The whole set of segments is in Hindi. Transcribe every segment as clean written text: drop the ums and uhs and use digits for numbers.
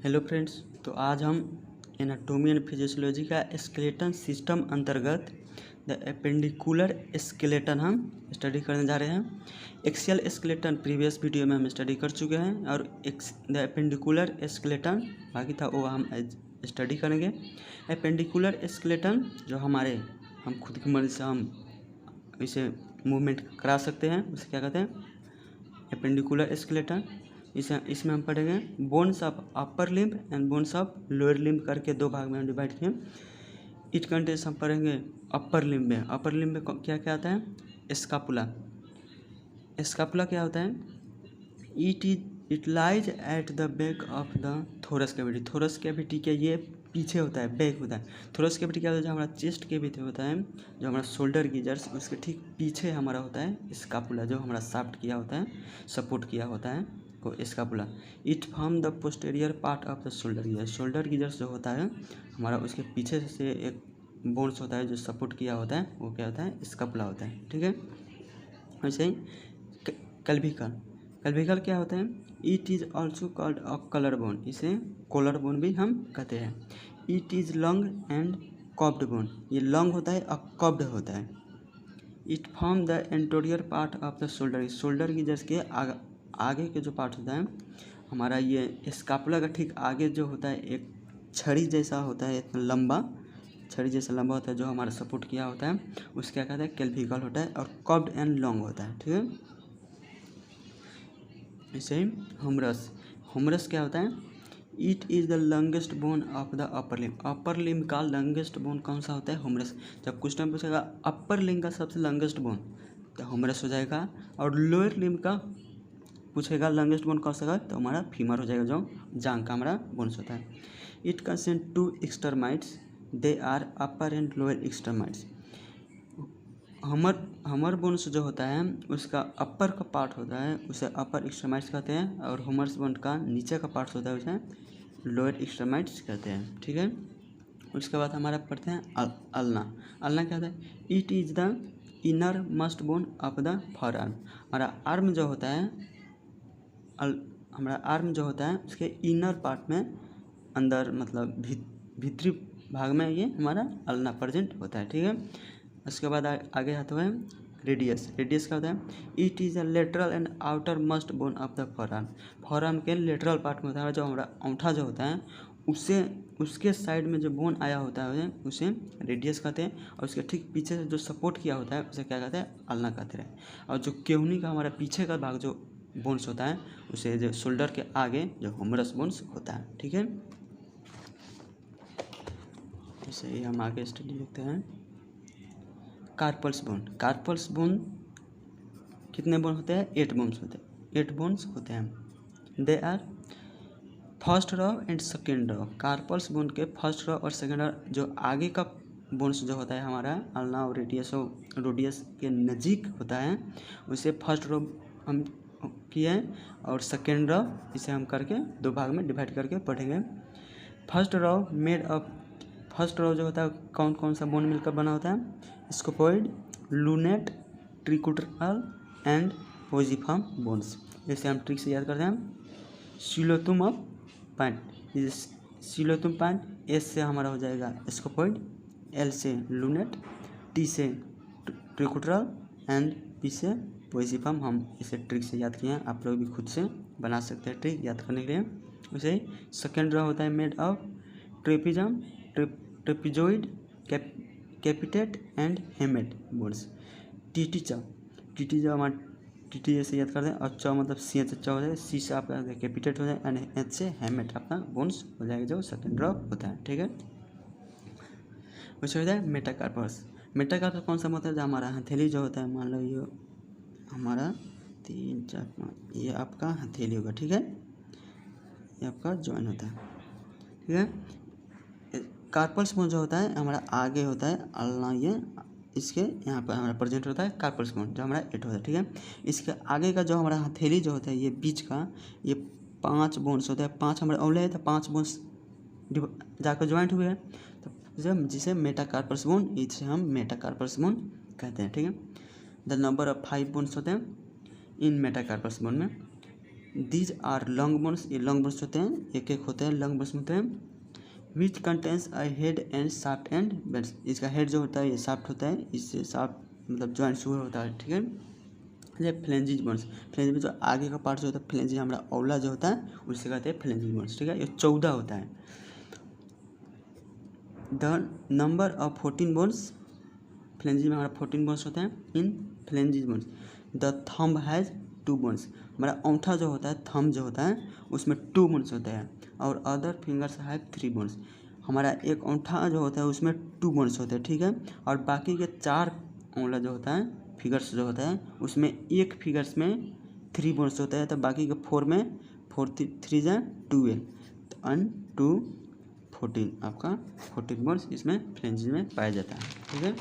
हेलो फ्रेंड्स, तो आज हम एनाटॉमी एंड फिजियोलॉजी का स्केलेटन सिस्टम अंतर्गत द एपेंडिकुलर स्केलेटन हम स्टडी करने जा रहे हैं। एक्सियल स्केलेटन प्रीवियस वीडियो में हम स्टडी कर चुके हैं और द एपेंडिकुलर स्केलेटन बाकी था, वो हम स्टडी करेंगे। एपेंडिकुलर स्केलेटन जो हम खुद की मर्जी से हम इसे मूवमेंट करा सकते हैं, उसे क्या कहते हैं? Appendicular skeleton. इसमें हम पढ़ेंगे bones of upper limb and bones of lower limb करके दो भाग में हम डिवाइड किए। इट कंटेंस हम पढ़ेंगे अपर लिम्ब में। अपर लिम्ब में क्या क्या आता है? स्कापुला। स्कापुला क्या होता है? It lies at the back of the thorax cavity. Thorax cavity के ये पीछे होता है, बैक होता है। थोरस कैविटी क्या होता है? जो हमारा चेस्ट के भीतर होता है, जो हमारा शोल्डर गिजर्स, उसके ठीक पीछे हमारा होता है स्कापुला, जो हमारा शाफ्ट किया होता है, सपोर्ट किया होता है को scapula. It form the posterior part of the shoulder गिजर। शोल्डर गिजर्स जो होता है हमारा, उसके पीछे से एक बोन्स होता है जो सपोर्ट किया होता है, वो क्या होता है? स्कापुला होता है। ठीक है। वैसे ही क्लेविकल। क्लेविकल क्या होता है? It is also called a collar bone. इसे कॉलर बोन भी हम कहते हैं। It is long and curved bone. ये लॉन्ग होता है और कॉब्ड होता है। It form the anterior part of the shoulder. Shoulder की जैसे आगे के जो पार्ट होता है हमारा, ये स्कापुला का ठीक आगे जो होता है एक छड़ी जैसा होता है, इतना लंबा छड़ी जैसा लंबा होता है, जो हमारा सपोर्ट किया होता है, उसका क्या कहते हैं? क्लेविकल होता है और कॉब्ड एंड लॉन्ग होता है। ठीक है। ऐसे ही ह्यूमरस। ह्यूमरस क्या होता है? It is the longest bone of the upper limb. Upper limb का लॉन्गेस्ट बोन कौन सा होता है? ह्यूमरस। जब कुछ टाइम पूछेगा अपर लिम्ब का सबसे लॉन्गेस्ट बोन, तो ह्यूमरस हो जाएगा। और लोअर लिम्ब का पूछेगा लॉन्गेस्ट बोन कौन सा है, तो हमारा फीमर हो जाएगा, जो जांग का हमारा बोन्स होता है। It consent to extremities, they are upper and lower extremities. Humerus bones जो होता है उसका अपर का पार्ट होता है, उसे अपर एक्सट्रीमाइट्स कहते हैं, और ह्यूमरस बोन का नीचे का पार्ट होता है, उसे लोअर एक्सट्रीमाइट्स कहते हैं। ठीक है। उसके बाद हमारा पढ़ते हैं अल्ना। अल्ना क्या होता है? It is the inner must bone of the for arm. हमारा आर्म जो होता है, हमारा आर्म जो होता है उसके इनर पार्ट में, अंदर मतलब भीतरी भाग में ये हमारा अल्ना प्रेजेंट होता है। ठीक है। उसके बाद आगे आता है रेडियस। रेडियस क्या होता है? It is a lateral and outer most bone of the forearm. Forearm के लेटरल पार्ट में होता है, जो हमारा अंगूठा जो होता है उसके साइड में जो बोन आया होता है उसे रेडियस कहते हैं, और उसके ठीक पीछे से जो सपोर्ट किया होता है उसे क्या कहते हैं? अल्ना कहते हैं। और जो केहनी का हमारा पीछे का भाग जो बोन्स होता है, उसे जो शोल्डर के आगे जो ह्यूमरस बोन्स होता है। ठीक है। इसे ही हम आगे स्टडी लिखते हैं। Carpals bone. कार्पल्स बोन कितने बोन होते हैं? 8 बोन्स होते हैं। 8 बोन्स होते हैं। They are first row and second row. Carpals bone के फर्स्ट रो और सेकेंड रो, जो आगे का बोन्स जो होता है हमारा अल्ना और रेडियस के नज़दीक होता है, उसे फर्स्ट रो हम किए, और सेकेंड रो इसे हम करके दो भाग में डिवाइड करके पढ़ेंगे। फर्स्ट रो जो होता है कौन कौन सा बोन मिलकर बना होता है? स्कोपॉइड, लूनेट, ट्रिकुटरल एंड ओजिफॉर्म बोन्स। जैसे हम ट्रिक से याद करते हैं, सिलोतुम ऑफ पॉइंट। सिलोतुम पॉइंट एस से हमारा हो जाएगा स्कोपॉइड, एल से लूनेट, टी से ट्रिकुटरल एंड पी से ओजिफॉर्म। हम इसे ट्रिक से याद किए हैं, आप लोग भी खुद से बना सकते हैं ट्रिक याद करने के लिए। वैसे ही सेकेंड रो होता है made of trapezium, trapezoid, capitate and hamate bones. टीटी जो हमारा टीटी ऐसे याद करते हैं, और चौ मतलब सी से चौ हो जाए, सी से आपका कैपिटेट हो जाए, एंड एच से हेमेट आपका बोन्स हो जाएगा, जो सेकेंड रो होता है। ठीक है। वैसे होता है मेटाकार्पस। मेटाकार्पस कौन सा होता है? जो हमारा हथेली जो होता है, मान लो ये हमारा 3 4 5, ये आपका हथेली होगा। ठीक है। ये आपका जॉइन होता है। ठीक है। कार्पल्स बोन जो होता है हमारा आगे होता है अल्ना, ये इसके यहाँ पर हमारा प्रेजेंट होता है कार्पल्स बोन, जो हमारा 8 होता है। ठीक है। इसके आगे का जो हमारा हथेली जो होता है, ये बीच का, ये 5 बोन्स होते हैं। 5 हमारे औले है, तो 5 बोन्स जाकर ज्वाइंट हुए हैं, तो जिसे मेटाकार्पल्स बोन, इसे हम मेटाकार्पल्स बोन कहते हैं। ठीक है। द नंबर ऑफ 5 बोन्स होते हैं इन मेटाकार्पल्स बोन में। दीज आर लॉन्ग बोन्स, ये लॉन्ग बोन्स होते हैं, एक एक होते हैं, लॉन्ग बोन्स होते हैं। Which contains a head and shaft and bells, इसका हेड जो होता है ये शाफ्ट होता है, इससे शाफ्ट मतलब जॉइंट शुगर होता है, ठीक है। ये फ्लेंजिज बोन्स, फ्लेंजिज में जो आगे का पार्ट जो होता है फ्लेंजिज, हमारा औला जो होता है उससे कहते हैं फ्लेंजिज बोन्स, ठीक है। ये 14 होता है। The number of 14 bones, phalanges में हमारा 14 बोन्स होते हैं इन phalanges bones. The thumb has 2 bones, हमारा अंगूठा जो होता है, थंब जो होता है उसमें 2 बोन्स होते हैं। और अदर फिंगर्स हैव 3 बोन्स, हमारा एक अंगूठा जो होता है उसमें 2 बोन्स होते हैं, ठीक है। और बाकी के 4 उंगला जो होता है, फिगर्स जो होता है उसमें एक फिगर्स में 3 बोन्स होता है, तो बाकी के 4 में 4 3 जा 12, तो अन 2 14, आपका 14 बोन्स इसमें फ्लेंजिज में पाया जाता है, ठीक है।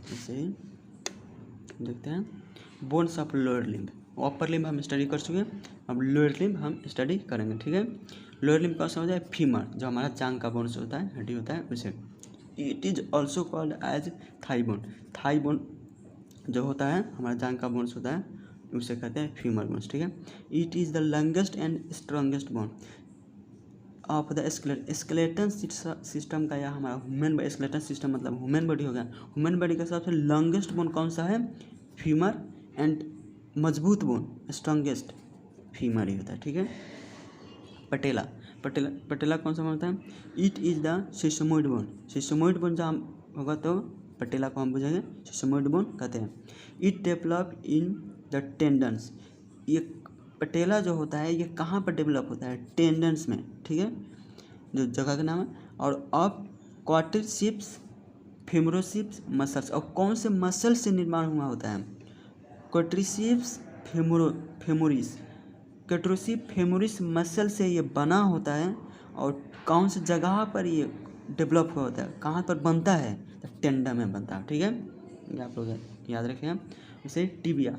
ऐसे ही देखते हैं bones of lower limb, upper limb हम स्टडी कर चुके हैं, अब लोअर लिम्ब हम स्टडी करेंगे, ठीक है। लोअर लिम्ब कौन सा होता है, फीमर, जो हमारा जांग का बोन्स होता है, हड्डी होता है उसे। It is also called as thigh bone, thigh bone जो होता है हमारा जांग का बोन्स होता है उसे कहते हैं फीमर बोन्स, ठीक है। It is the longest and strongest bone of the skeleton system का, या हमारा ह्यूमन स्केलेटन सिस्टम मतलब ह्यूमन बॉडी हो गया। ह्यूमन बॉडी का सबसे लॉन्गेस्ट बोन कौन सा है, फीमर, एंड मजबूत बोन स्ट्रॉन्गेस्ट फीमर ही होता है, ठीक है। पटेला, पटेला कौन सा बोन होता है, it is the sesamoid bone, sesamoid bone जब होगा तो पटेला को हम बुझेंगे सिसमोइड बोन कहते हैं। It develop in the tendons, ये पटेला जो होता है ये कहाँ पर डेवलप होता है, टेंडन्स में, ठीक है, जो जगह का नाम है। और अब क्वाड्रिसेप्स फेमोरोसेप्स मसल्स, और कौन से मसल से निर्माण हुआ होता है, quadriceps femoris, quadricep femoris muscle से ये बना होता है। और कौन सी जगह पर ये डेवलप हुआ होता है, कहाँ पर बनता है, तो टेंडन में बनता है, ठीक है। ये आप लोग याद रखें। जैसे टिबिया,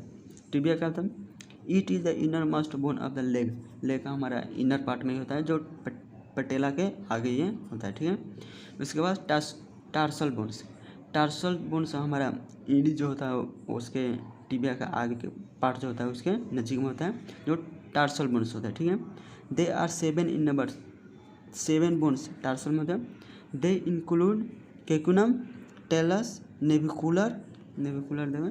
टिबिया क्या होता है, it is the inner most bone of the leg, leg का हमारा इनर पार्ट में ही होता है, जो पटेला के आगे ये होता है, ठीक है। उसके बाद टार्सल बोन्स, टार्सल बोन्स हमारा ईडी जो होता है उसके टिबिया का आगे के पार्ट जो होता है उसके नज़दीक में होता है, जो टार्सल बोन्स होता है, ठीक है। They are 7 in number, 7 bones tarsal में होते हैं। They include calcaneum, talus, navicular देवे,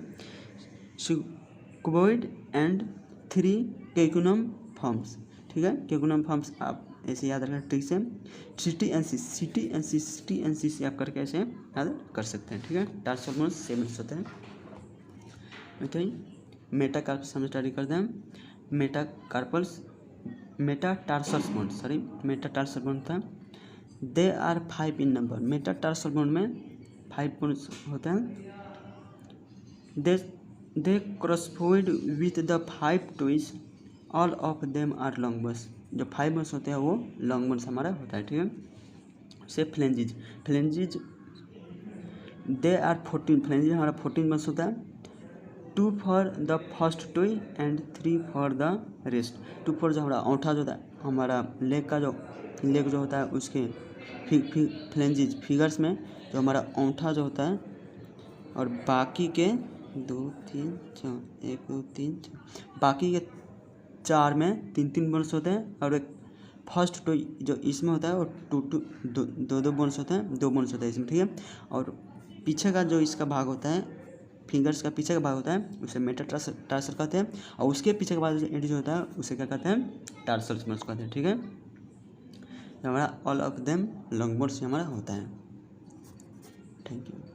क्यूबॉइड एंड 3 केकुनम फॉर्म्स, ठीक है। केकुनम फॉर्म्स आप ऐसे याद रखें ट्रिक से, सिटी एन सी आप करके ऐसे याद कर सकते हैं, ठीक है। टार्सल बोन्स 7 होते हैं। ओके, मेटाकार्पस हम स्टडी करते हैं। मेटाटार्सल बोन था, they are 5 in number, metatarsal bone में 5 बोन्स होते हैं। दे क्रॉसफोइड with the 5 toes, all of them are long bones, जो 5 बोन्स होते हैं वो लॉन्ग बोन्स हमारा होता है, ठीक है। से फ्लेंजिज दे आर 14, फ्लेंजिज हमारा 14 बोन्स होता है। 2 फॉर द फर्स्ट टोई and 3 for the rest, 2 for जो हमारा अंगूठा जो होता है, हमारा लेग जो होता है उसके फ्लेंजिज फिगर्स में जो हमारा अंगूठा जो होता है, और बाकी के 2 3 4 1 2 3 4 बाकी के 4 में 3 बोन्स होते हैं। और एक फर्स्ट टोई जो इसमें होता है और 2 बोन्स होते हैं, 2 बोन्स होता है इसमें, ठीक है। और पीछे का जो इसका भाग होता है, फिंगर्स का पीछे का भाग होता है उसे मेटाटार्सल कहते हैं। और उसके पीछे का भाग जो होता है उसे क्या कहते हैं, टार्सल बोन्स कहते हैं, ठीक है। हमारा all of them long bones हमारा होता है। Thank you.